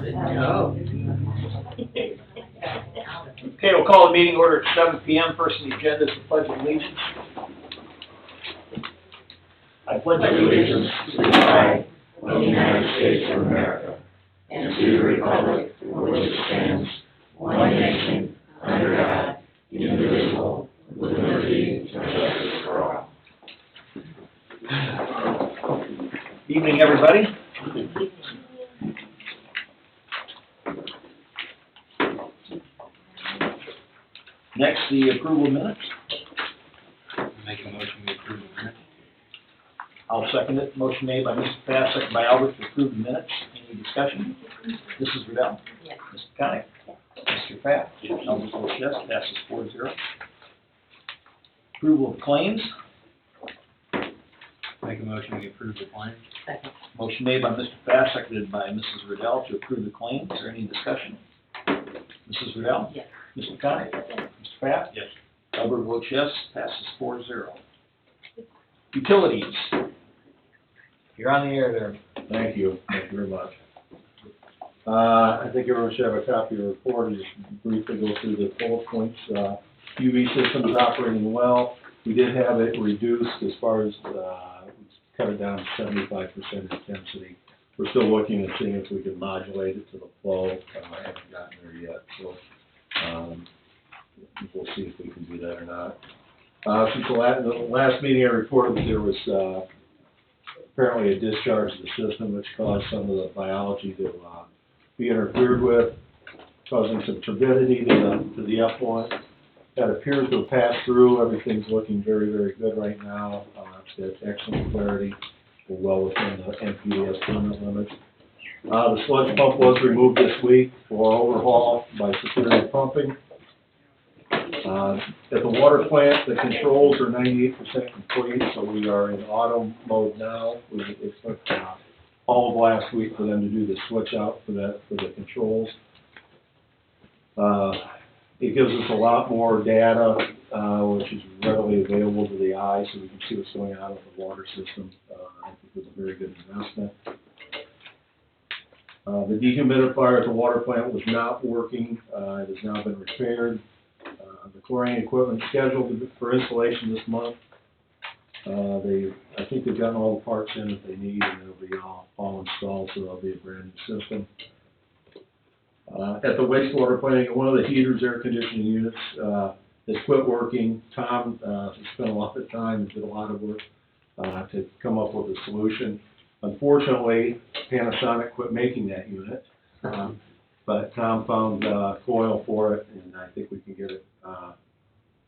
No. Okay, we'll call the meeting order at 7 p.m. First on the agenda is the Pledge of Allegiance. I pledge allegiance to the flag of the United States of America and to the republic for which it stands, one nation, under God, indivisible, with liberty and justice for all. Evening, everybody. Next, the approval of minutes. Make a motion to approve the minutes. I'll second it. Motion made by Mr. Pass, seconded by Albert to approve the minutes. Any discussion? Mrs. Riddell? Yes. Mr. Connick? Mr. Pat? Albert votes yes, passes 4-0. Approval of claims. Make a motion to approve the claims. Second. Motion made by Mr. Pass, seconded by Mrs. Riddell to approve the claims. Is there any discussion? Mrs. Riddell? Yes. Mr. Connick? Mr. Pat? Yes. Albert votes yes, passes 4-0. Utilities. You're on the air there. Thank you very much. I think everyone should have a copy of the report, and just briefly go through the bullet points. UV system is operating well. We did have it reduced as far as, cut it down to 75% intensity. We're still looking at seeing if we can modulate it to the flow. I haven't gotten there yet, so we'll see if we can do that or not. Since the last meeting I reported that there was apparently a discharge of the system which caused some of the biology to be interfered with, causing some turbidity to the effluent. That appears to have passed through. Everything's looking very, very good right now. It's got excellent clarity. We're well within the NPDES permit limits. The sludge pump was removed this week for overhaul by Superior Pumping. At the water plant, the controls are 98% complete, so we are in auto mode now. It took all of last week for them to do the switch out for the controls. It gives us a lot more data, which is readily available to the eye, so we can see what's going on with the water system. I think it was a very good investment. The dehumidifier at the water plant was not working. It has now been repaired. The chlorine equipment scheduled for installation this month. I think they've gotten all the parts in that they need, and they'll be all installed, so there'll be a brand new system. At the wastewater plant, one of the heaters, air conditioning units, has quit working. Tom spent a lot of time and did a lot of work to come up with a solution. Unfortunately, Panasonic quit making that unit, but Tom found coil for it, and I think we can get it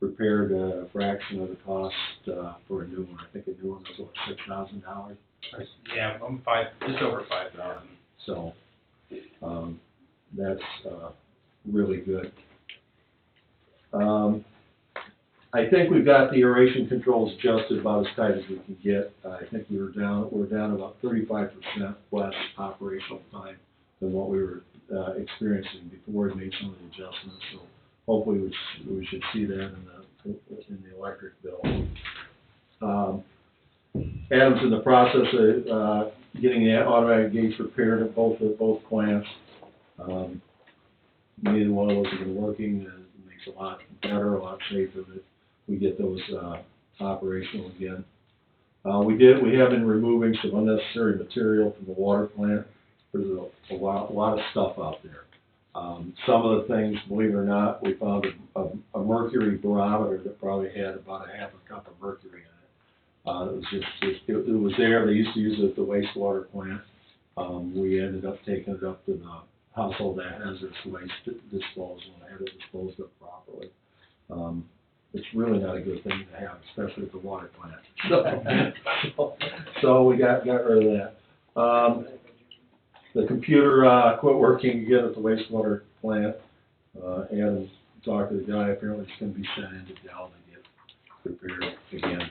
repaired at a fraction of the cost for a new one. I think a new one was what, $6,000. Yeah, just over 5,000. So that's really good. I think we've got the aeration controls adjusted about as tight as we can get. I think we're down about 35% less operational time than what we were experiencing before we made some of the adjustments. So hopefully we should see that in the electric bill. Adam's in the process of getting the automatic gates repaired at both plants. Neither one of those have been working. It makes a lot better, a lot safer that we get those operational again. We have been removing some unnecessary material from the water plant. There's a lot of stuff out there. Some of the things, believe it or not, we found a mercury barometer that probably had about a half a cup of mercury in it. It was there. They used to use it at the wastewater plant. We ended up taking it up to the household hazardous waste disposal and had it disposed of properly. It's really not a good thing to have, especially at the water plant. So we got rid of that. The computer quit working again at the wastewater plant. Adam talked to the guy. Apparently it's going to be sent into Dell to get repaired again.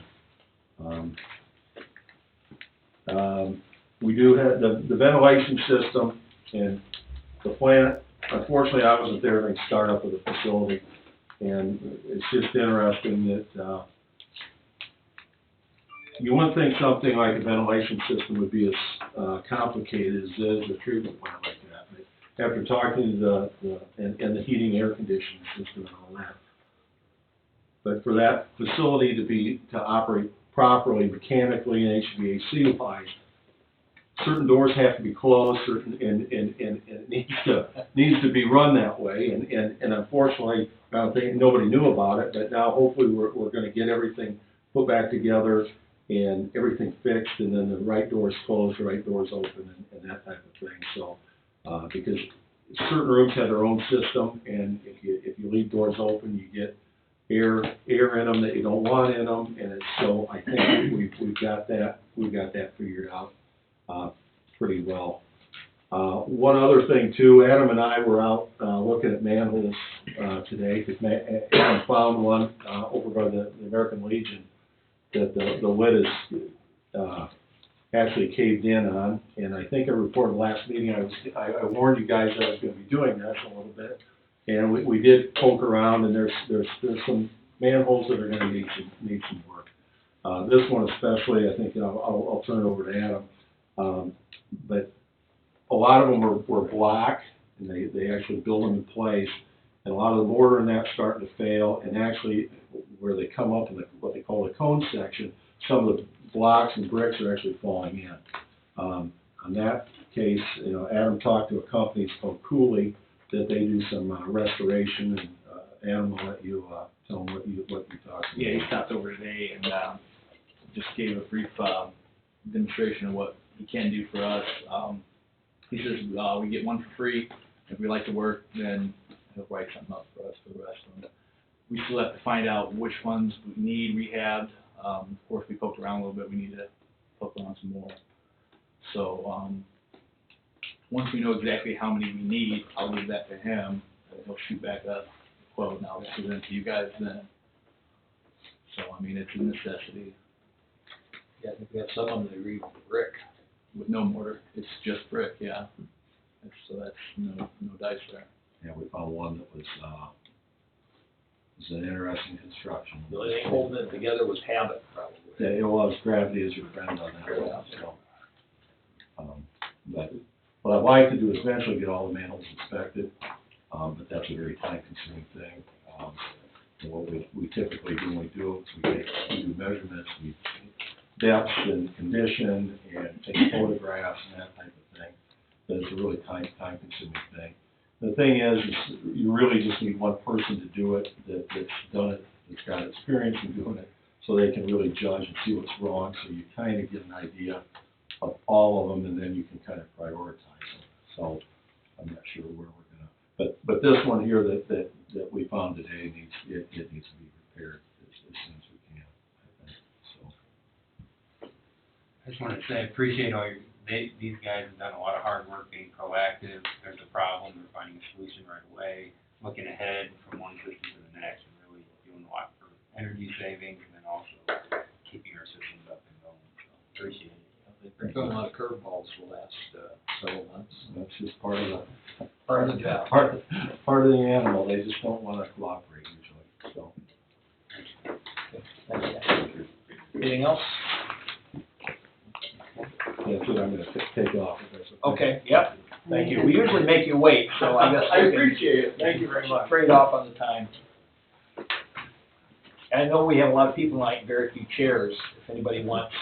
We do have the ventilation system in the plant. Unfortunately, I wasn't there during startup of the facility, and it's just interesting that you wouldn't think something like a ventilation system would be as complicated as it is a treatment plant like that. But after talking to and the heating air conditioning system and all that. But for that facility to operate properly mechanically and HVAC wise, certain doors have to be closed, and it needs to be run that way, and unfortunately, I don't think, nobody knew about it, but now hopefully we're gonna get everything put back together and everything fixed, and then the right doors closed, the right doors open, and that type of thing, so, because certain rooms have their own system, and if you leave doors open, you get air in them that you don't want in them, and so I think we've got that figured out pretty well. One other thing too, Adam and I were out looking at manholes today, because Adam found one over by the American Legion that the lid is actually caved in on, and I think I reported last meeting, I warned you guys that I was going to be doing this a little bit, and we did poke around, and there's some manholes that are going to need some work. This one especially, I think I'll turn it over to Adam. But a lot of them were black, and they actually build them in place, and a lot of the mortar in that's starting to fail, and actually where they come up in what they call the cone section, some of the blocks and bricks are actually falling in. On that case, Adam talked to a company, it's called Cooley, that they do some restoration, and Adam, will let you tell them what you talked about. Yeah, he stopped over today and just gave a brief demonstration of what he can do for us. He says we get one for free. If we like the work, then he'll write something up for us for the rest of them. We still have to find out which ones we need rehabbed. Of course, we poked around a little bit. We need to poke around some more. So once we know exactly how many we need, I'll give that to him, and he'll shoot back up a quote, and I'll present to you guys then. So, I mean, it's a necessity. Yeah, I think we have some of them that are even brick. With no mortar, it's just brick, yeah. So that's no dice there. Yeah, we found one that was an interesting construction. The only thing holding it together was habit, probably. Yeah, it was, gravity is your friend on that one, so. But what I'd like to do is eventually get all the manholes inspected, but that's a very time-consuming thing. And what we typically do when we do it is we do measurements, we depth and condition, and take photographs and that type of thing. But it's a really time-consuming thing. The thing is you really just need one person to do it that's done it, that's got experience in doing it, so they can really judge and see what's wrong, so you kind of get an idea of all of them, and then you can kind of prioritize them. So I'm not sure where we're gonna, but this one here that we found today needs to be repaired as soon as we can, I think. So I just wanted to say, I appreciate these guys have done a lot of hard work being proactive. If there's a problem, they're finding a solution right away, looking ahead from one system to the next, and really doing a lot for energy savings, and then also keeping our systems up and going. So appreciate it. They've been throwing a lot of curveballs the last several months. that's just part of the job. part of the animal. They just don't want to cooperate usually. So Thanks, guys. Anything else? that's it. I'm going to take off. If that's Okay, yep. Thank you. We usually make you wait, so I guess I we can appreciate it. Thank you very much. trade off on the time. I know we have a lot of people tonight, very few chairs. If anybody wants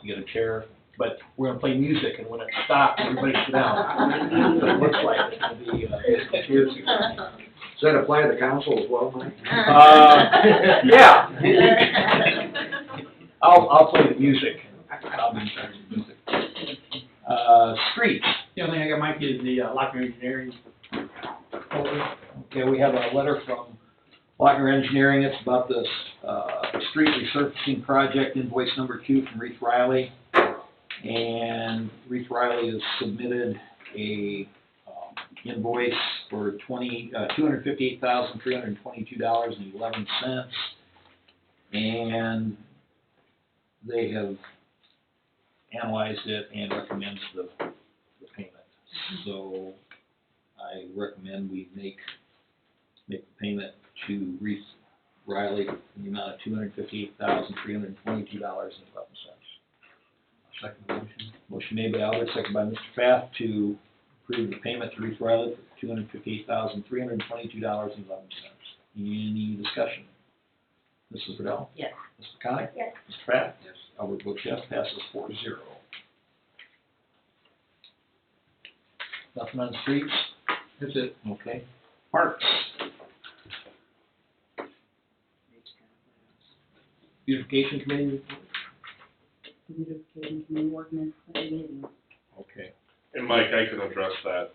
to get a chair, but we're gonna play music, and when it stops, everybody sit down. So it looks like it's gonna be chairs. Does that apply to the council as well, Mike? Yeah. I'll play the music. I'll be in charge of the music. Streets. The only thing I got, Mike, is the Locker Engineering. Okay, we have a letter from Lochner Engineering. It's about the street resurfacing project, invoice number 2 from Reese Riley. And Reese Riley has submitted a invoice for $258,322.11. And they have analyzed it and recommends the payment. So I recommend we make the payment to Reese Riley in the amount of $258,322.11. Second motion. Motion made by Albert, second by Mr. Pfaff to approve the payment to Ruth Riley for $258,322.11. Any discussion? Mrs. Riddell? Yes. Ms. McConic? Yes. Mr. Pratt? Yes. Albert votes yes, passes 4-0. Nothing on streets? That's it. Okay. Parks? Beautification committee report? Beautification committee ordinance meeting. Okay. And Mike, I can address that.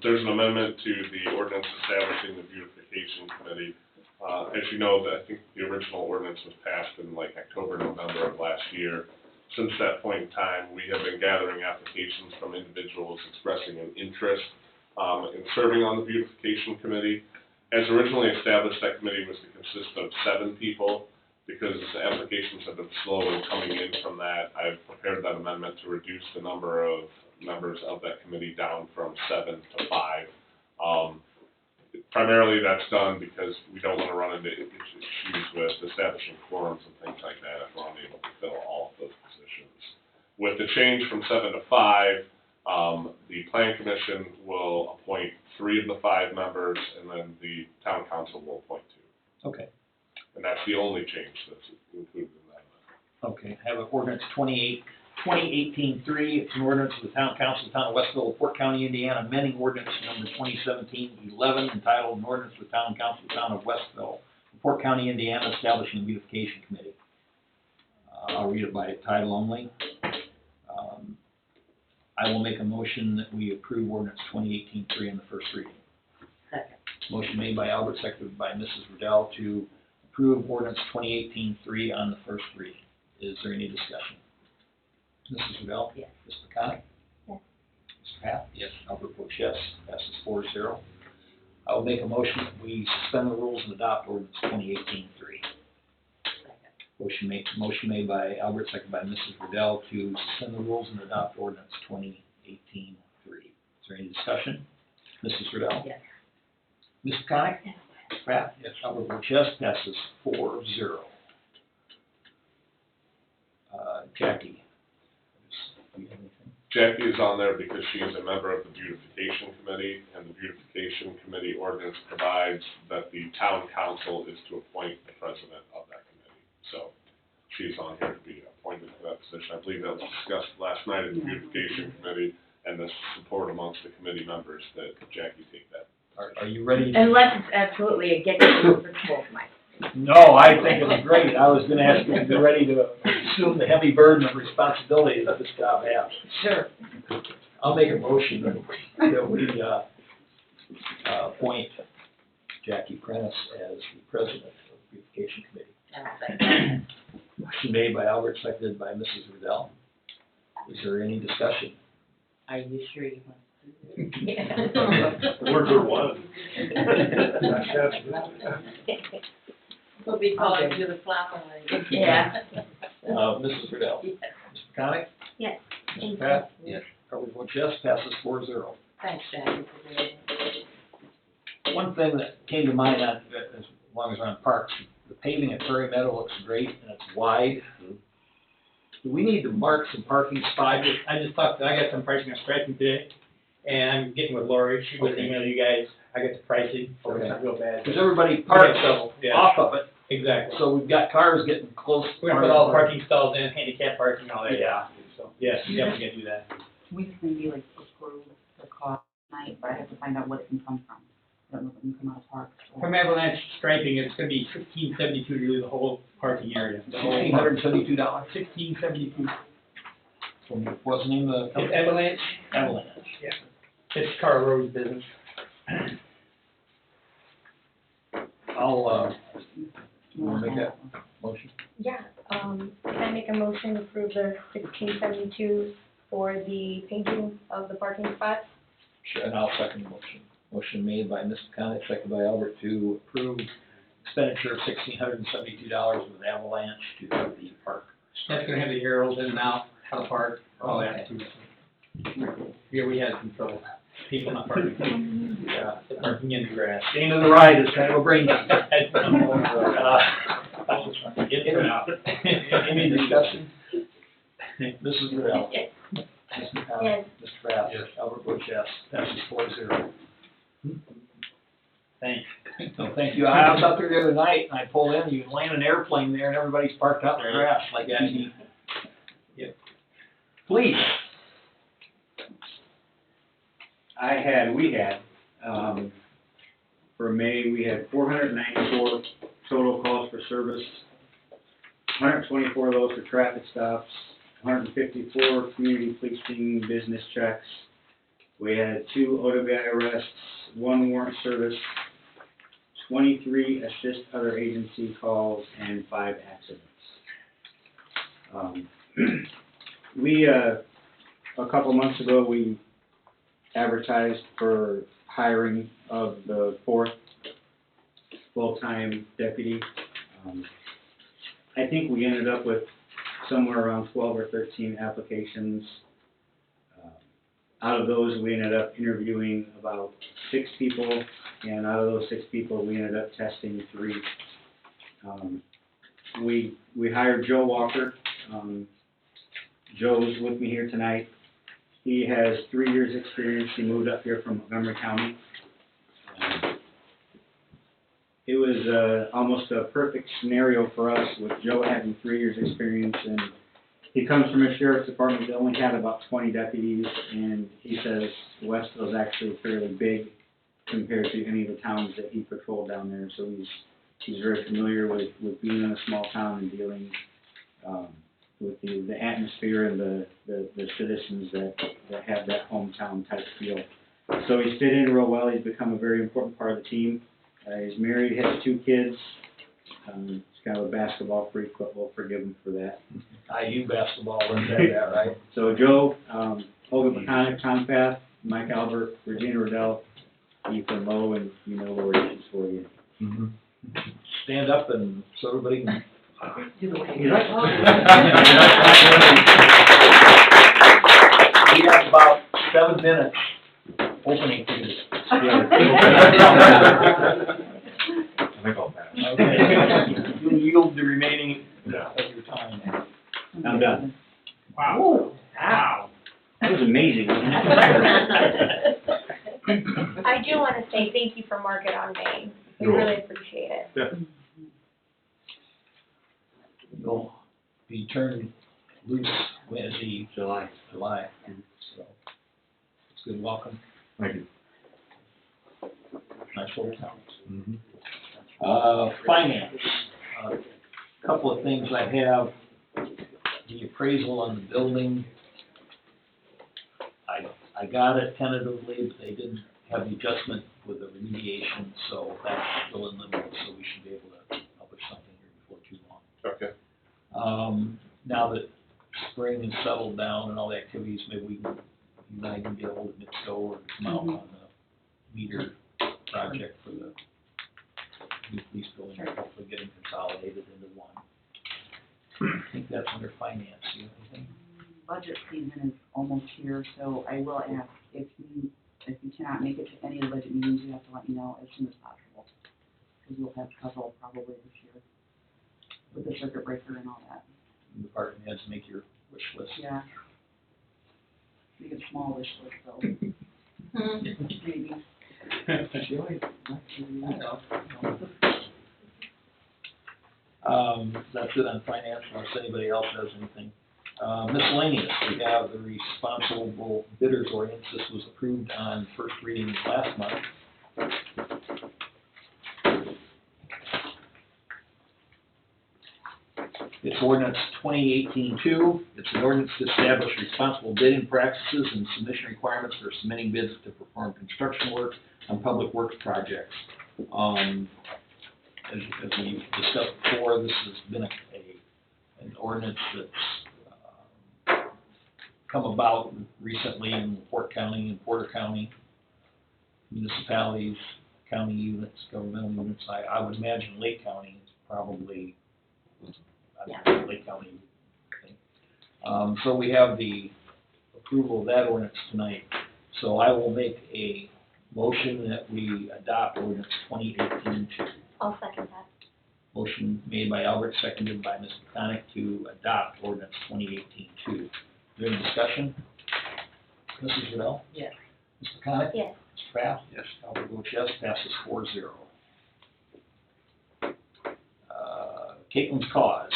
There's an amendment to the ordinance establishing the beautification committee. As you know, I think the original ordinance was passed in like October, November of last year. Since that point in time, we have been gathering applications from individuals expressing an interest in serving on the beautification committee. As originally established, that committee was to consist of 7 people. Because applications have been slow in coming in from that, I've prepared that amendment to reduce the number of members of that committee down from 7 to 5. Primarily, that's done because we don't want to run into issues with establishing quorums and things like that if we're unable to fill all of those positions. With the change from 7 to 5, the Plan Commission will appoint 3 of the 5 members, and then the Town Council will appoint 2. Okay. And that's the only change that's included in that. Okay, have an ordinance 2018-3, it's an ordinance of the Town Council of the Town of Westville, Port County, Indiana, amending ordinance number 2017-11, entitled an ordinance of the Town Council of the Town of Westville, Port County, Indiana, establishing a beautification committee. I'll read it by title only. I will make a motion that we approve ordinance 2018-3 in the first reading. Second. Motion made by Albert, seconded by Mrs. Riddell to approve ordinance 2018-3 on the first reading. Is there any discussion? Mrs. Riddell? Yes. Ms. McConic? Yes. Mr. Pat? Yes. Albert votes yes, passes 4-0. I will make a motion that we suspend the rules and adopt ordinance 2018-3. Second. Motion made by Albert, seconded by Mrs. Riddell to suspend the rules and adopt ordinance 2018-3. Is there any discussion? Mrs. Riddell? Yes. Ms. McConic? Yes. Mr. Pratt? Yes. Albert votes yes, passes 4-0. Jackie? Do you have anything? Jackie is on there because she is a member of the beautification committee, and the beautification committee ordinance provides that the town council is to appoint the president of that committee. So she's on here to be appointed to that position. I believe that was discussed last night at the beautification committee, and the support amongst the committee members that Jackie take that. Are you ready? Unless it's absolutely a get for both, Mike. No, I think it's great. I was gonna ask you if you're ready to assume the heavy burden of responsibility that this job has. Sure. I'll make a motion that we appoint Jackie Prentice as the president of the beautification committee. And second. Motion made by Albert, seconded by Mrs. Riddell. Is there any discussion? Are you sure you want to? We're good one. We'll be calling you the flower lady. Yeah. Mrs. Riddell? Yes. Mr. McConic? Yes. Mr. Pat? Yes. Albert votes yes, passes 4-0. Thanks, Jackie, for doing that. One thing that came to mind, as long as we're on parks, the paving at Prairie Meadow looks great and it's wide. Do we need to mark some parking spots? I got some pricing on striping today, and I'm getting with Lori, she would Okay. email you guys, I got the pricing, so it's not real bad. Because everybody parks Yeah. off of it, Exactly. so we've got cars getting close. We're gonna put all the parking stalls in, handicap parking, all that. Yeah. So, yes, you definitely gonna do that. We just maybe like approve the cost tonight, but I have to find out what it can come from. I don't know if it can come out of parks or. From avalanche striping, it's gonna be $16.72 to do the whole parking area. $1,672. $16.72. What's the name of the It's company? avalanche, Avalanche. it's Carl Rowe's business. I'll, you wanna make that motion? Yeah, can I make a motion to approve the 1672 for the painting of the parking spots? Sure, and I'll second the motion. Motion made by Ms. McConic, seconded by Albert to approve expenditure of $1,672 with Avalanche to the park. That's gonna have the arrows in and out, how to park, all that too. Here we had some trouble, people not parking, Yeah. parking in the grass. The end of the ride is kind of a brain teaser. Get in and out. Any discussion? Mrs. Riddell? Ms. McConic? McConnell. Yes. Mr. Bath. Yes. Albert Bush, yes. Passes 4-0. Thanks. So thank you. I was out there the other night and I pulled in, you can land an airplane there and everybody's parked out in the grass like that. Yep. Please. We had, for May, we had 494 total calls for service, 124 of those for traffic stops, 154 community policing business checks. We had 2 OWI arrests, 1 warrant service, 23 assist other agency calls, and 5 accidents. A couple months ago, we advertised for hiring of the 4th full-time deputy. I think we ended up with somewhere around 12 or 13 applications. Out of those, we ended up interviewing about 6 people, and out of those 6 people, we ended up testing 3. We hired Joe Walker. Joe's with me here tonight. He has 3 years' experience. He moved up here from Montgomery County. It was almost a perfect scenario for us with Joe having 3 years' experience, and he comes from a sheriff's department that only had about 20 deputies, and he says Westville is actually fairly big compared to any of the towns that he patrolled down there. So he's very familiar with being in a small town and dealing with the atmosphere and the citizens that have that hometown type feel. So he's fit in real well. He's become a very important part of the team. He's married, has 2 kids. He's kind of a basketball freak, but we'll forgive him for that. IU basketball, let's have that, right? So Joe, Olga McConaughey, Tom Path, Mike Albert, Regina Riddell, Ethan Lowe, and you know Lori, she's for you. Stand up and so everybody can. You We have about 7 minutes opening for this. I think I'll pass. Okay. You'll yield the remaining of your time. I'm done. Wow. That was amazing, wasn't it? I do want to say thank you for Market on Main. We You're really appreciate it. You'll be turned loose Wednesday, July. So it's good. Welcome. Thank you. Nice little town. Mhm. Finance. Couple of things I have. The appraisal on the building. I got it tentatively, but they didn't have the adjustment with the remediation, so that's still in limbo, so we should be able to publish something here before too long. Okay. Now that spring has settled down and all the activities, maybe you and I can get a hold of Mitsko or come out on the meter project for the new police building, and hopefully get them consolidated into one. I think that's under finance. Do you have anything? Budget season is almost here, so I will ask if you cannot make it to any of the budget meetings, you have to let me know as soon as possible. Because you'll have trouble probably this year with the circuit breaker and all that. Department heads make your wish list. Yeah. Make a small wish list though. Maybe. That's it on finance, unless anybody else has anything. Miscellaneous, we have the responsible bidders ordinance. This was approved on first reading last month. It's ordinance 2018-2. It's an ordinance to establish responsible bidding practices and submission requirements for submitting bids to perform construction work on public works projects. As we discussed before, this has been an ordinance that's come about recently in LaPorte County and Porter County, municipalities, county units, governmental units. I would imagine Lake County is probably, Lake County, I think. So we have the approval of that ordinance tonight. So I will make a motion that we adopt ordinance 2018-2. I'll second that. Motion made by Albert, seconded by Ms. McConick to adopt ordinance 2018-2. Is there any discussion? Mrs. Riddell? Yes. Mr. Connick? Yes. Mr. Kraft? Yes. Albert votes yes, passes 4-0. Caitlin's Cause.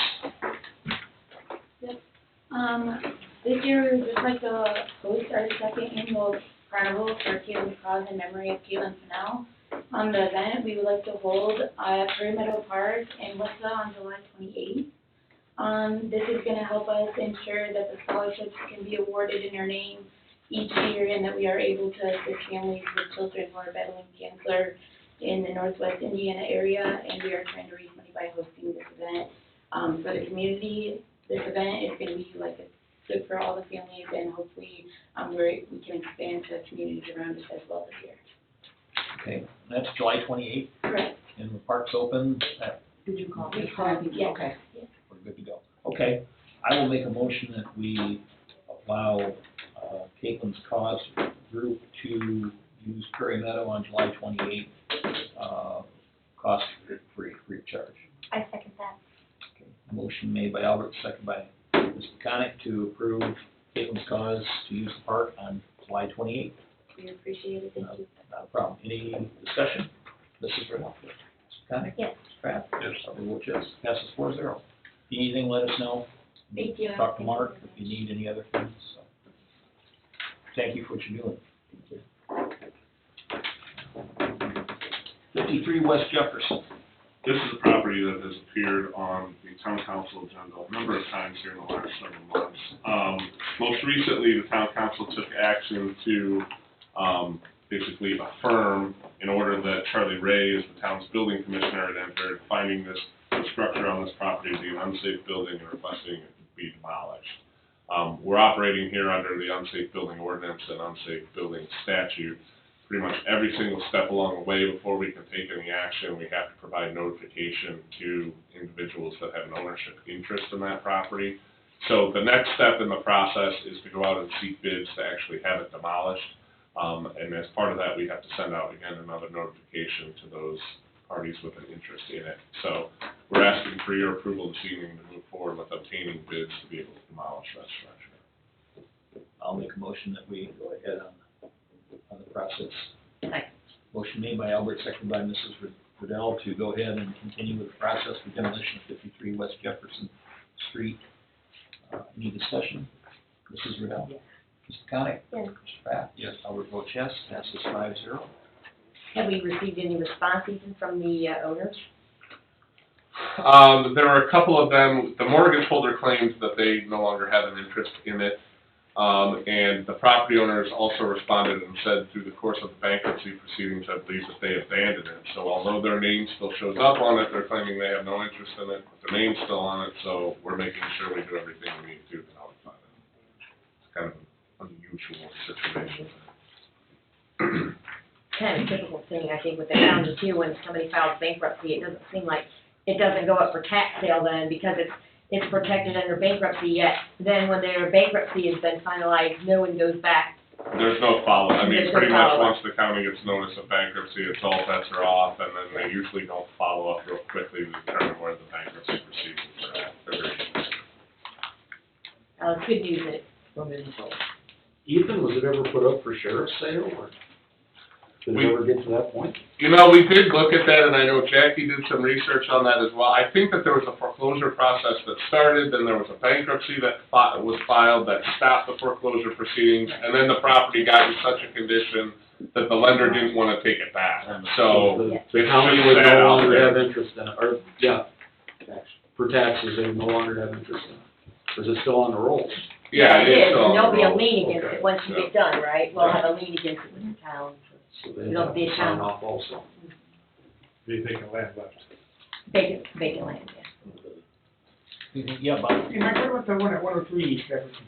This year, we would just like to host our second annual carnival for Caitlin's Cause in memory of Caitlin Fennell. The event we would like to hold at Prairie Meadow Park in Westville on July 28th. This is gonna help us ensure that the scholarships can be awarded in our name each year and that we are able to assist families with children who are battling cancer in the Northwest Indiana area, and we are trying to raise money by hosting this event, for the community. This event is gonna be like good for all the families, and hopefully, we can expand to communities around us as well this year. Okay, that's July 28th, Correct. and the park's open. Did you call? We call, yes. Okay. Yes. We're good to go. Okay, I will make a motion that we allow Caitlin's Cause group to use Prairie Meadow on July 28th, cost-free, free of charge. I second that. Okay, motion made by Albert, second by Mr. Connick to approve Caitlin's Cause to use the park on July 28th. We appreciate it, thank you. Not a problem. Any discussion? Mrs. Riddell? Mr. Connick? Yes. Mr. Kraft? Yes. Albert votes yes, passes 4-0. If you need anything, let us know. Thank you. Talk to Mark if you need any other things, so. Thank you for what you're doing. 53 West Jefferson. This is a property that has appeared on the town council agenda a number of times here in the last several months. Most recently, the town council took action to, basically affirm an order that Charlie Ray, as the town's building commissioner, had entered, finding this structure on this property to be an unsafe building and requesting it be demolished. We're operating here under the unsafe building ordinance and unsafe building statute. Pretty much every single step along the way before we can take any action, we have to provide notification to individuals that have an ownership interest in that property. So the next step in the process is to go out and seek bids to actually have it demolished. And as part of that, we have to send out, again, another notification to those parties with an interest in it. So we're asking for your approval this evening to move forward with obtaining bids to be able to demolish that structure. I'll make a motion that we go ahead on the process. Second. Motion made by Albert, seconded by Mrs. Riddell to go ahead and continue with the process for demolition of 53 West Jefferson Street. Any discussion? Mrs. Riddell? Yes. Mr. Connick? Yes. Mr. Kraft? Yes. Albert votes yes, passes 5-0. Have we received any response even from the owners? There are a couple of them. The mortgage holder claims that they no longer have an interest in it. And the property owners also responded and said through the course of the bankruptcy proceedings, I believe that they abandoned it. So although their name still shows up on it, they're claiming they have no interest in it, but their name's still on it, so we're making sure we do everything we need to notify them. It's kind of an unusual situation. Kind of a typical thing, I think, with the county too, when somebody files bankruptcy, it doesn't seem like, it doesn't go up for tax sale then, because it's protected under bankruptcy, yet then when their bankruptcy has been finalized, no one goes back. There's no follow-up. I mean, There's no pretty much follow-up. once the county gets notice of bankruptcy, it's all bets are off, and then they usually don't follow up real quickly to determine where the bankruptcy proceedings are at. They're very interesting. It's good news that we're moving forward. Ethan, was it ever put up for sheriff's sale, or did it ever get to that point? You know, we did look at that, and I know Jackie did some research on that as well. I think that there was a foreclosure process that started, then there was a bankruptcy that was filed that stopped the foreclosure proceedings, and then the property got in such a condition that the lender didn't want to take it back. So The county would no longer have interest in it, or, yeah, for taxes, they would no longer have interest in it. Or is it still on the rolls? Yeah, it is. And there'll be a on the lien roll. against it once you get done, right? We'll have a lien against it with the town. So they It'll have be to a sign town. off also. Vacant land left. Vacant land, yeah. Yeah, Bob. Hey, Mike, what about the one at 103 East Jefferson?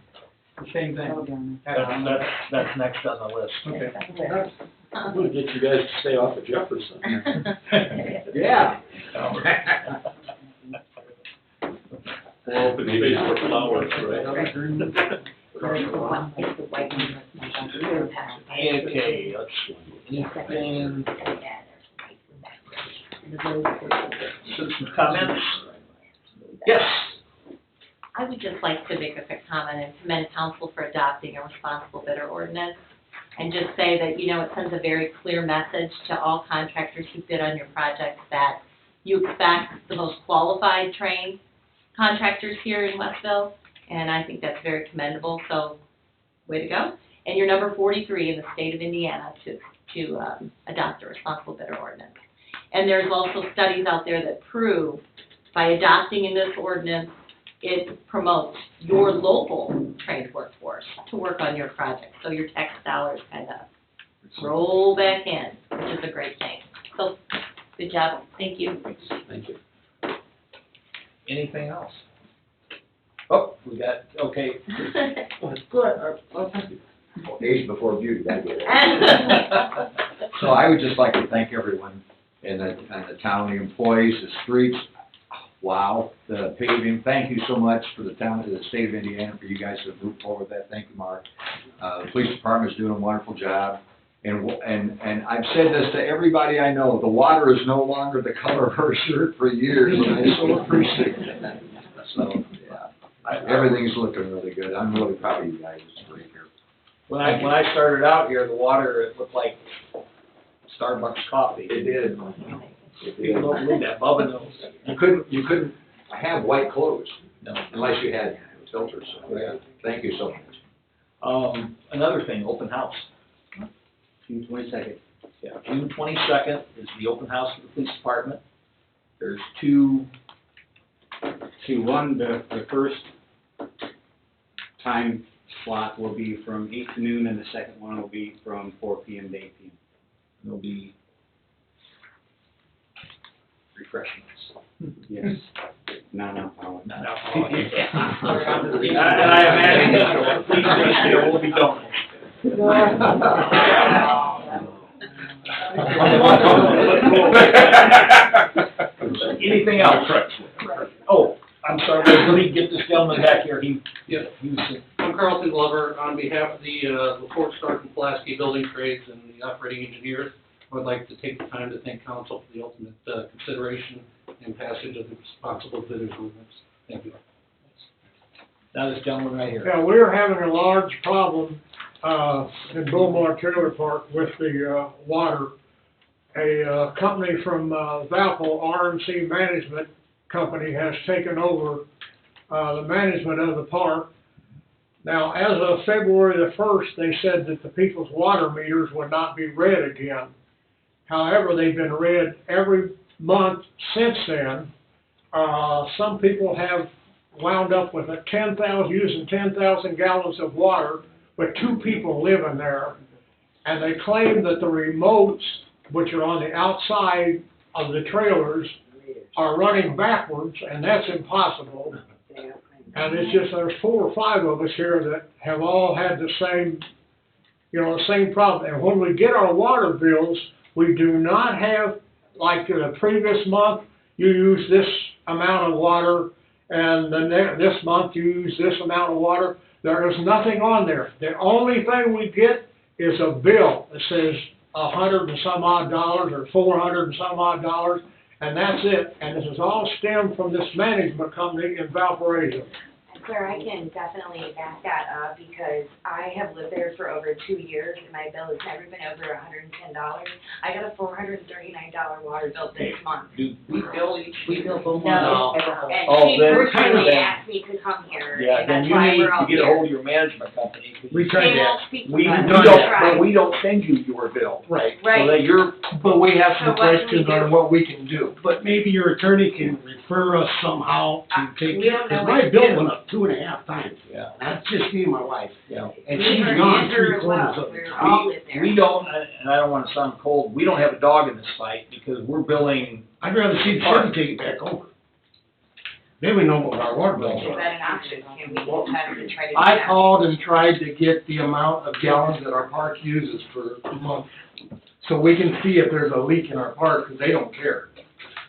The same thing? That'll be on there. That's next on the list. Okay. We'll get you guys to stay off of Jefferson. Yeah. Well, open space for flowers, right? It's the white, it's the white one. Okay, let's see. Anything, citizen comments? Yes. I would just like to make a quick comment and commend council for adopting a responsible bidder ordinance. And just say that, you know, it sends a very clear message to all contractors who bid on your projects that you expect the most qualified, trained contractors here in Westville. And I think that's very commendable, so way to go. And you're number 43 in the state of Indiana to adopt a responsible bidder ordinance. And there's also studies out there that prove by adopting in this ordinance, it promotes your local trained workforce to work on your project. So your tax dollars kind of roll back in, which is a great thing. So, good job. Thank you. Thank you. Anything else? Oh, we got, okay. Age before beauty, I get it. So I would just like to thank everyone in the town, the employees, the streets. Wow, the paving, thank you so much for the town, to the state of Indiana, for you guys to have moved forward with that, thank you, Mark. The police department is doing a wonderful job, and I've said this to everybody I know, the water is no longer the color of our shirt for years, and I so appreciate that. So, yeah, everything's looking really good, I'm really proud of you guys, it's great here. When I started out here, the water, it looked like Starbucks coffee. It did. People don't believe that, Bubba knows. You couldn't have white clothes. No. Unless you had filters, so, Yeah. thank you so much. Another thing, open house. June 22nd. Yeah, June 22nd is the open house for the police department. There's two, One, the first time slot will be from 8 to noon, and the second one will be from 4 p.m. to 8 p.m. there'll be refreshments. Yes. Non-alcoholic. Not alcoholic. And I imagine the police station will be done. Anything else? Oh, I'm sorry, let me get this gentleman back here, he was, I'm Carlton Glover, on behalf of the LaPorte, Stark, and Pulaski Building Trades and the operating engineers. I would like to take the time to thank council for the ultimate consideration and passage of the responsible bidders ordinance. Thank you. now this gentleman right here. Yeah, we're having a large problem, in Beaumont Trailer Park with the, water. A, company from, Valpo, RMC Management Company, has taken over, the management of the park. Now, as of February the 1st, they said that the people's water meters would not be read again. However, they've been read every month since then. Some people have wound up with using 10,000 gallons of water, with 2 people living there. And they claim that the remotes, which are on the outside of the trailers, are running backwards, and that's impossible. And it's just, there's 4 or 5 of us here that have all had the same, the same problem. And when we get our water bills, we do not have, like the previous month, you use this amount of water, and this month you use this amount of water. There is nothing on there. The only thing we get is a bill that says $100 and some odd dollars, or $400 and some odd dollars, and that's it. And this is all stemmed from this management company in Valparaiso. Claire, I can definitely back that up because I have lived there for over 2 years and my bill has never been over $110. I got a $439 water bill this month. Do we bill Beaumont? No. Oh, And she then- personally then- asked me to come here, Yeah, and then that's you why need we're all to get a here. hold of your management company. We tried They that. won't speak to We us. don't, Right. but we don't send you your bill. Right. So Right. that you're, But we have some So what do we questions do? on what we can do. But maybe your attorney can refer us somehow to take, we don't know because what my to bill do. went up 2.5 times. yeah, That's just me and my wife. yeah. And We she's were gone in her 3 as quarters well. of the We're time. all in there. We don't, and I don't wanna sound cold, we don't have a dog in this fight because we're billing. I'd rather see the city take it back over. Then we know what our water bill Is is. that an option? Can we just have to try to do I that? called and tried to get the amount of gallons that our park uses for a month, so we can see if there's a leak in our park, because they don't care.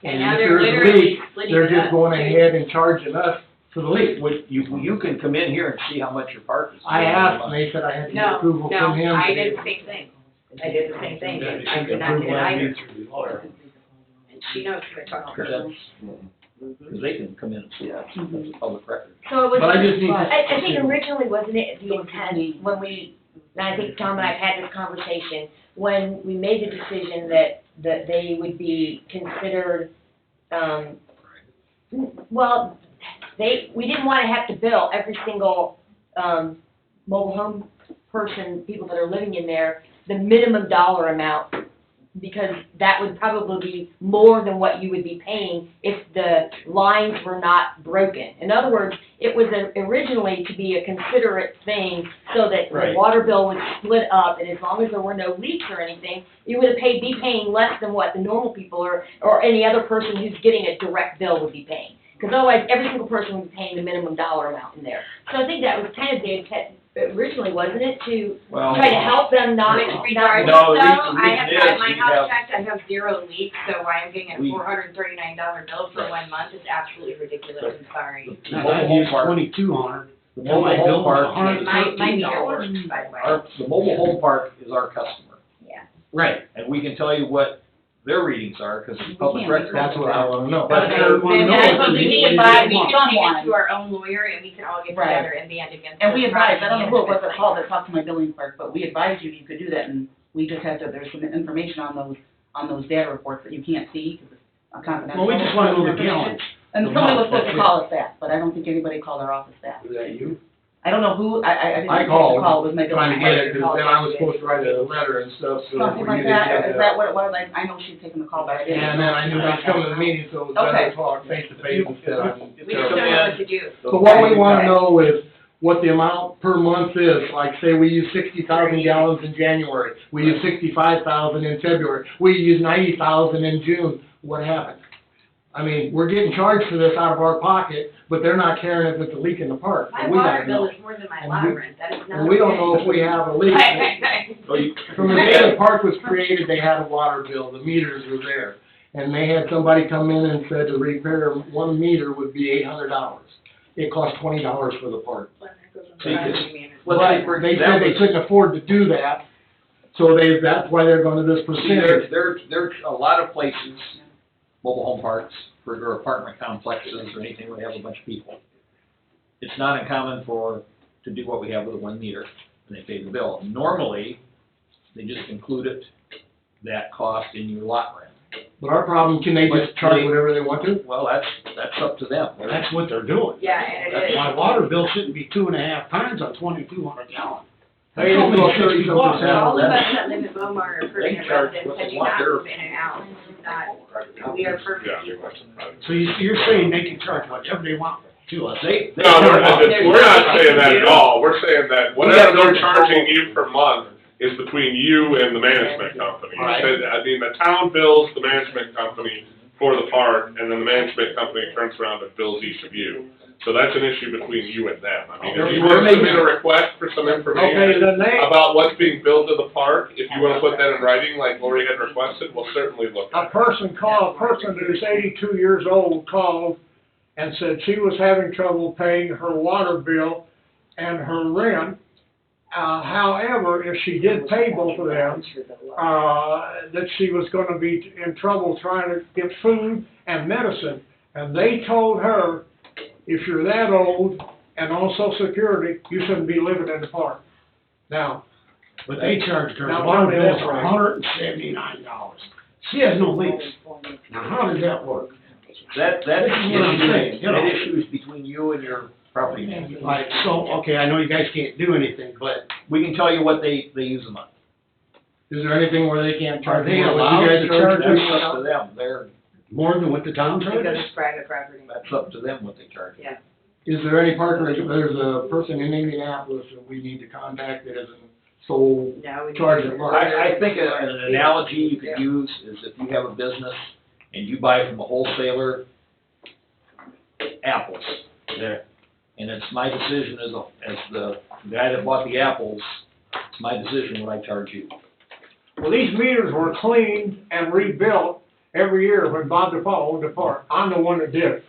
And now if they're there's a literally leak, splitting they're it just up, going too. ahead and charging us for the leak. You can come in here and see how much your park is. I asked, and they said I had to get No, approval no, from him. I did the same thing. I did the same thing. I did not get it either. And she knows who to talk to. Because they can come in and see that, that's a public record. So it was, But I just need to. I think originally, wasn't it the intent when we, and I think Tom and I have had this conversation, when we made the decision that they would be considered, well, we didn't wanna have to bill every single, mobile home person, people that are living in there, the minimum dollar amount, because that would probably be more than what you would be paying if the lines were not broken. In other words, it was originally to be a considerate thing so that the Right. water bill would split up, and as long as there were no leaks or anything, you would be paying less than what the normal people or any other person who's getting a direct bill would be paying. Because otherwise, every single person would be paying the minimum dollar amount in there. So I think that was kind of the intent originally, wasn't it, to Well, try to help them not, No, regardless, the though, reason I have is had my we house have- checked, I have 0 leaks, so why I'm getting a We- $439 bill for Right. 1 month is absolutely ridiculous, I'm sorry. The mobile home park, 2,200. the mobile home park, My meter works, by the way. the mobile home park is our customer. Yeah. Right, And we can tell you what their readings are, because it's public can't. record. that's what I wanna know. But Okay, they're- then know that's what what the we need can is. advise, we can take Someone. it to our own lawyer, and we can all get Right. together and band against. And we this advise, I don't know who it was property that called that talked to my billing clerk, but we advise you could do that, and we just have to, there's some information on those data reports that you can't see, because it's confidential. Well, we just wanna know the gallons. And the somebody was amount, supposed that's to it. call us that, but I don't think anybody called our office that. Was that you? I don't know who, I didn't I take the called, call, it was my billing trying to get it, clerk. because then I was supposed to write a letter and stuff, so. Something for like you to that, get is that what it was? I know she'd taken the call, but I didn't. And then I knew I was coming to the meeting, so it was better Okay. to talk face to face instead of. We just don't know what to do. So what we wanna know is what the amount per month is, like say we use 60,000 gallons in January, we use 65,000 in February, we use 90,000 in June, what happened? I mean, we're getting charged for this out of our pocket, but they're not caring if it's a leak in the park, My but we water gotta bill know. is more than my And water we- rent, that is not. And we don't know if we have a leak. So you- From the day the park was created, they had a water bill, the meters were there. And they had somebody come in and said to repair one meter would be $800. It cost $20 for the park. So you could- But Well, for they said they example- couldn't afford to do that, so that's why they're going to this See, percentage. there's a lot of places, mobile home parks, or apartment complexes, or anything where they have a bunch of people. It's not uncommon to do what we have with a 1 meter, and they pay the bill. Normally, they just include that cost in your lot rent. But our problem, can they just charge whatever they want to? Well, that's up to them. That's what they're doing. Yeah, and it is. My water bill shouldn't be 2.5 times on 2,200 gallons. They told me go 60 30%. bucks. All of us that live in Beaumont are They permanent charge residents, what and they do want. not They're- move in and out, not, we are permanent people. So you're saying they can charge whatever they want to us? They No, we're not saying that at all. We're saying that whatever they're charging you per month is between you and the management company. Right. I mean, the town bills the management company for the park, and then the management company turns around and bills each of you. So that's an issue between you and them. I mean, if you were to submit a request for some Okay, information then they, about what's being billed to the park, if you wanna put that in writing like Lori had requested, we'll certainly look at a it. person who's 82 years old called and said she was having trouble paying her water bill and her rent. However, if she did pay both of them, that she was gonna be in trouble trying to get food and medicine. And they told her, if you're that old and on Social Security, you shouldn't be living in the park. Now. But they charged her water bill for $179. She has no leaks. Now, how does that work? That This is what I'm saying, you know. that issue is between you and your property manager. Like, so, okay, I know you guys can't do anything, but We can tell you what they use a month. is there anything where they can't charge? Are they more? Would allowed you guys to charge charge? us? That's up to them. More than what the town Because charges? it's private property. That's up to them what they charge. Yeah. Is there any park, there's a person in Indianapolis that we need to contact that isn't sole No, we need charge to- of park? I think an analogy you could use is if you have a business and you buy from a wholesaler apples, there, and it's my decision as the guy that bought the apples, it's my decision what I charge you. Well, these meters were cleaned and rebuilt every year when Bob DePaul owned the park. I'm the one that did it.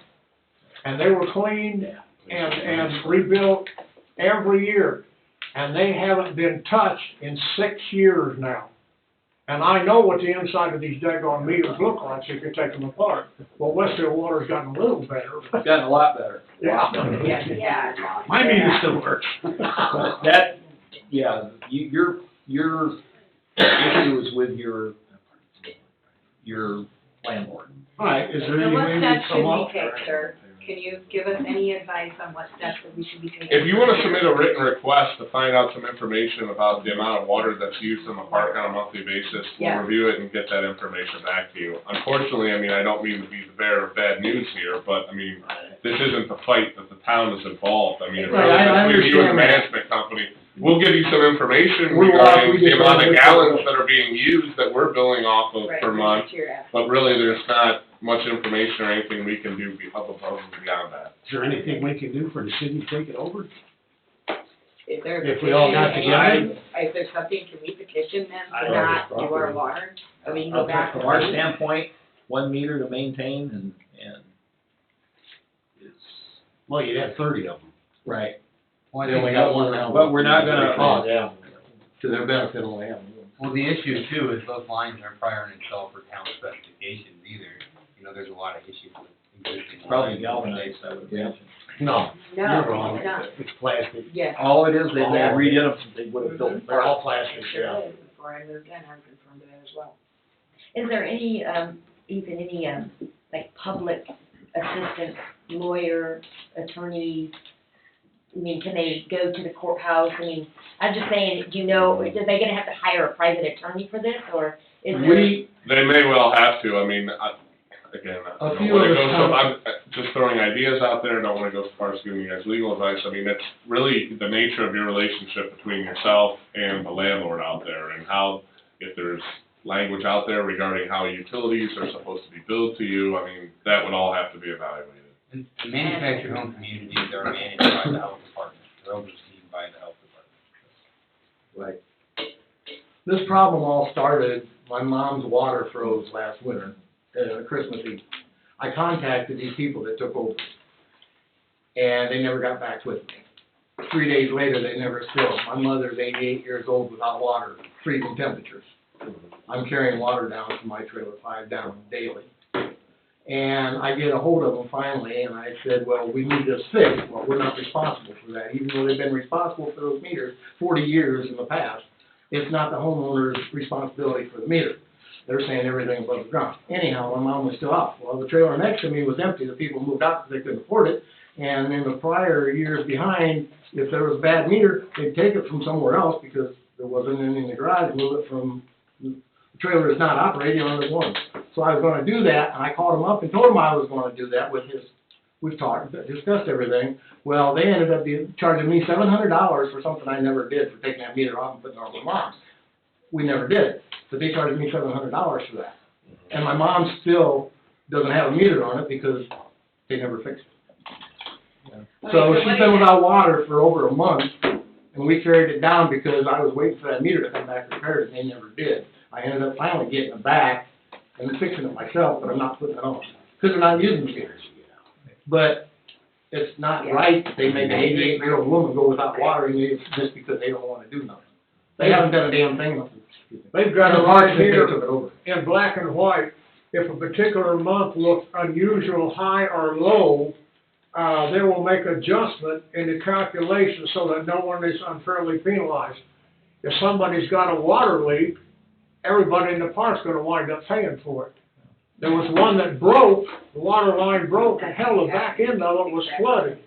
And they were cleaned and rebuilt every year. And they haven't been touched in 6 years now. And I know what the inside of these daggone meters look like, so you can take them apart. Well, Westville Water's gotten a little better. It's gotten a lot better. Yeah. Yeah. My meter still works. But that, yeah, your issue is with your landlord. All right, is there So any what way we steps should come we up? take, sir? Can you give us any advice on what steps that we should be taking? If you wanna submit a written request to find out some information about the amount of water that's used in the park on a monthly basis, Yeah. we'll review it and get that information back to you. Unfortunately, I mean, I don't mean to be the bearer of bad news here, but, I mean, this isn't the fight that the town is involved. I mean, it really Right, I is between you and the understand that. management company. We'll give you some information We regarding just the amount wanna of make gallons sure- that are being used that we're billing off of Right, per month, that's what you're asking. but really, there's not much information or anything we can do above and beyond that. Is there anything we can do for the city to take it over? Is there a If we all got petition? together? Is there something, can we petition them I to don't not know, do our property. water? I mean, go back. From our standpoint, one meter to maintain and it's, Well, you'd have 30 of them. right. They only got one now. But we're not gonna- Oh, yeah. To their benefit, only have one. Well, the issue too is those lines aren't prior and installed for town specifications either. You know, there's a lot of issues with existing Probably lines. galvanized, I would imagine. No, you're No, wrong. it's not. It's plastic. Yes. All it is, they redid them, so they would have built. They're all plastic, Sure yeah. is. Before I moved in, I confirmed that as well. Is there any, even any, like, public assistant, lawyer, attorney? I mean, can they go to the courthouse? I mean, I'm just saying, do you know, are they gonna have to hire a private attorney for this, or is there? They may well have to, I mean, again, I A don't few wanna of go us so, I'm just throwing ideas out there, I don't wanna go so far as giving you guys legal advice, I mean, it's really the nature of your relationship between yourself and the landlord out there, and how, if there's language out there regarding how utilities are supposed to be billed to you, I mean, that would all have to be evaluated. And manufactured home communities are managed by the health department, they're overseen by the health department. Right. This problem all started, my mom's water froze last winter, Christmas Eve. I contacted these people that took over, and they never got back with me. 3 days later, they never still, my mother's 88 years old without water, freezing temperatures. I'm carrying water down to my trailer, 5 down daily. And I get a hold of them finally, and I said, well, we need this fixed. Well, we're not responsible for that, even though they've been responsible for those meters 40 years in the past. It's not the homeowner's responsibility for the meter. They're saying everything above the ground. Anyhow, my mom was still out. Well, the trailer next to me was empty. The people moved out because they couldn't afford it. And in the prior years behind, if there was a bad meter, they'd take it from somewhere else because there wasn't any in the garage, move it from, the trailer is not operating on this one. So I was gonna do that, and I called him up and told him I was gonna do that with his, we've talked, discussed everything. Well, they ended up charging me $700 for something I never did, for taking that meter off and putting it on my mom's. We never did it, but they charged me $700 for that. And my mom still doesn't have a meter on it because they never fixed it. So she's been without water for over a month, and we carried it down because I was waiting for that meter to come back repaired, and they never did. I ended up finally getting it back and fixing it myself, but I'm not putting it on, because they're not using the meters. But it's not right that they make an 88-year-old woman go without water just because they don't wanna do nothing. They haven't done a damn thing. They've got it right They here took it over. in black and white. If a particular month looks unusual, high or low, they will make adjustment in the calculation so that no one is unfairly penalized. If somebody's got a water leak, everybody in the park's gonna wind up paying for it. There was one that broke, the water line broke, and hell, the back end of it was flooded.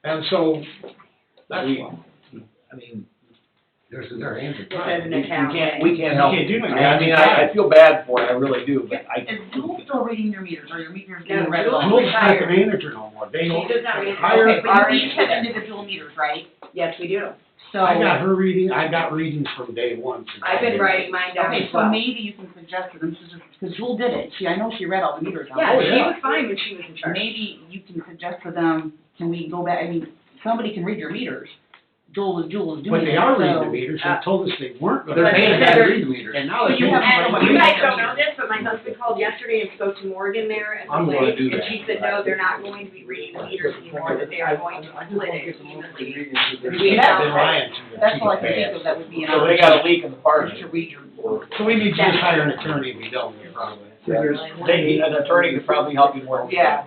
And so, that's why. I mean, Their hands are It says tied. in the town. we can't help You it. can't do anything. I mean, I feel bad for it, I really do, but I. Is Jewel still reading your meters, or your meters No, being read Jewel- off? Jewel's not the manager no more. They She does not read it. hire. Okay, but you each have individual meters, right? Yes, we do. So. I got her reading, I got readings from day one. I've been writing mine down Okay, as so well. maybe you can suggest to them, because Jewel did it, I know she read all the meters out. Yeah, Oh, she yeah. was fine when she was in charge. Maybe you can suggest to them, can we go back, I mean, somebody can read your meters. Jewel is doing But they are reading the so- meters, they told us they weren't gonna. They're paying They to read the meters. And now So they're you paying. have- And you guys don't know this, but my husband calls called yesterday and spoke to Morgan there at the I'm gonna lake, do and that. she said, no, they're not going to be reading the meters anymore, that they are going to split it evenly. We have been lying to them. That's all I can think of, that would be an So they option, got a leak in the park. to read your. So we need to just hire an attorney if we don't, probably. They, an attorney could probably help you more. Yeah.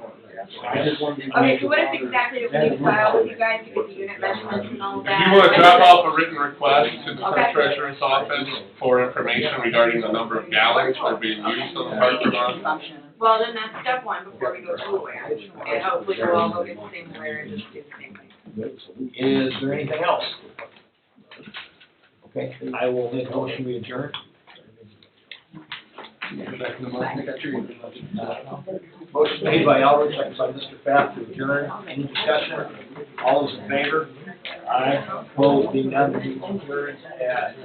I just wanted to. Okay, so what is exactly that we need to file with you guys to get the unit measurements and all of If that? you wanna drop off a written request to the Okay. treasurer's office for information regarding the number of gallons that are being used on the park per month, Consumption. Well, then that's step one before we go to aware, and hopefully we'll all look at the same aware and just do the same thing. Is there anything else? Okay, I will make a motion to adjourn. Motion made by Albert, second by Mr. Pfaff to adjourn. Any discussion? All those in favor? Aye. Opposed, being none, we adjourn at,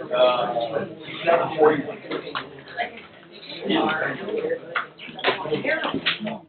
7:41.